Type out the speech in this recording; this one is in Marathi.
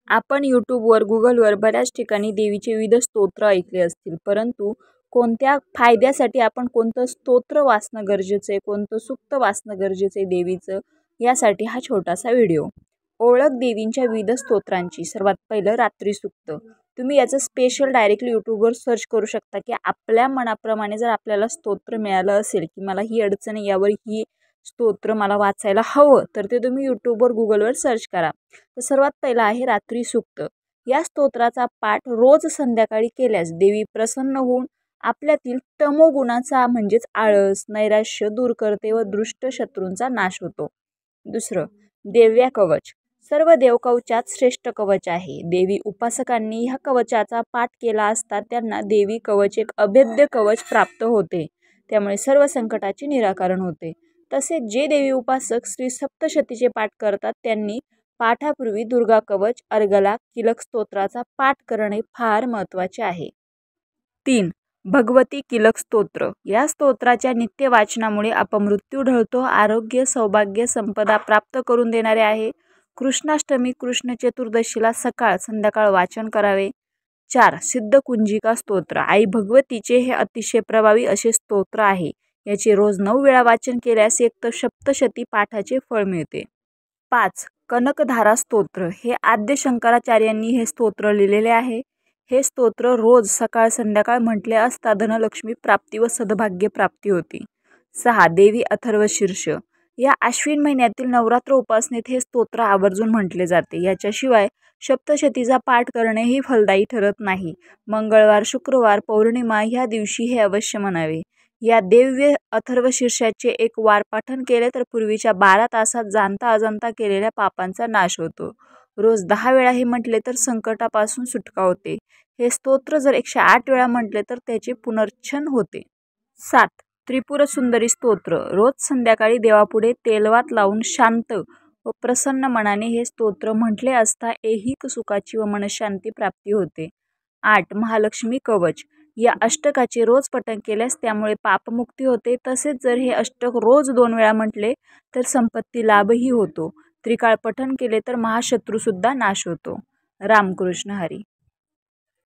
आपण यूट्यूबवर, गुगलवर बऱ्याच ठिकाणी देवीचे विविध स्तोत्र ऐकले असतील, परंतु कोणत्या फायद्यासाठी आपण कोणतं स्तोत्र वाचणं गरजेचं आहे, कोणतं सूक्त वाचणं गरजेचं आहे देवीचं, यासाठी हा छोटासा व्हिडिओ. ओळख देवींच्या विविध स्तोत्रांची. सर्वात पहिलं रात्री सूक्त. तुम्ही याचं स्पेशल डायरेक्टली यूट्यूबवर सर्च करू शकता की आपल्या मनाप्रमाणे जर आपल्याला स्तोत्र मिळालं असेल की मला ही अडचण आहे, यावर ही स्तोत्र मला वाचायला हवं, तर ते तुम्ही यूट्यूबवर, गुगलवर सर्च करा. तर सर्वात पहिला आहे रात्री सूक्त. या स्तोत्राचा पाठ रोज संध्याकाळी केल्यास देवी प्रसन्न होऊन आपल्यातील तमोगुणाचा म्हणजेच आळस, नैराश्य दूर करते व दुष्ट शत्रूंचा नाश होतो. दुसरं, देव्या कवच. सर्व देवकवचात श्रेष्ठ कवच आहे. देवी उपासकांनी ह्या कवचाचा पाठ केला असता त्यांना देवी कवच एक अभेद्य कवच प्राप्त होते, त्यामुळे सर्व संकटाचे निराकरण होते. तसेच जे देवी उपासक श्री सप्तशतीचे पाठ करतात त्यांनी पाठापूर्वी दुर्गा कवच, अर्गला, किलक स्तोत्राचा पाठ करणे फार महत्त्वाचे आहे. 3. भगवती किलक स्तोत्र. या स्तोत्राच्या नित्य वाचनामुळे अपमृत्यू ढळतो, आरोग्य, सौभाग्य, संपदा प्राप्त करून देणारे आहे. कृष्णाष्टमी, कृष्ण चतुर्दशीला सकाळ संध्याकाळ वाचन करावे. 4. सिद्धकुंजिका स्तोत्र. आई भगवतीचे हे अतिशय प्रभावी असे स्तोत्र आहे. याचे रोज 9 वेळा वाचन केल्यास एक सप्तशती पाठाचे फळ मिळते. 5. कनकधारा स्तोत्र. हे आद्य शंकराचार्यांनी हे स्तोत्र लिहिलेले आहे. हे स्तोत्र रोज सकाळ संध्याकाळ म्हटले असता धनलक्ष्मी प्राप्ती व सद्भाग्य प्राप्ती होती. 6. देवी अथर्व शीर्ष. या आश्विन महिन्यातील नवरात्र उपासनेत हे स्तोत्र आवर्जून म्हटले जाते. याच्याशिवाय सप्तशतीचा पाठ करणेही फलदायी ठरत नाही. मंगळवार, शुक्रवार, पौर्णिमा ह्या दिवशी हे अवश्य म्हणावे. या दिव्य अथर्व शीर्षाचे एक वार पाठन केले तर पूर्वीच्या 12 तासात जाणता अजाणता केलेल्या पापांचा नाश होतो. रोज 10 वेळा हे म्हटले तर संकटापासून सुटका होते. हे स्तोत्र जर 108 वेळा म्हटले तर त्याचे पुनर्चन होते. 7. त्रिपुर सुंदरी स्तोत्र. रोज संध्याकाळी देवापुढे तेलवात लावून शांत व प्रसन्न मनाने हे स्तोत्र म्हटले असता ऐहिक सुखाची व मनशांती प्राप्ती होते. 8. महालक्ष्मी कवच. या अष्टकाचे रोज पठण केल्यास त्यामुळे पापमुक्ती होते. तसेच जर हे अष्टक रोज 2 वेळा म्हटले तर संपत्ती लाभही होतो. त्रिकाळ पठण केले तर महाशत्रूसुद्धा नाश होतो. रामकृष्ण हरी.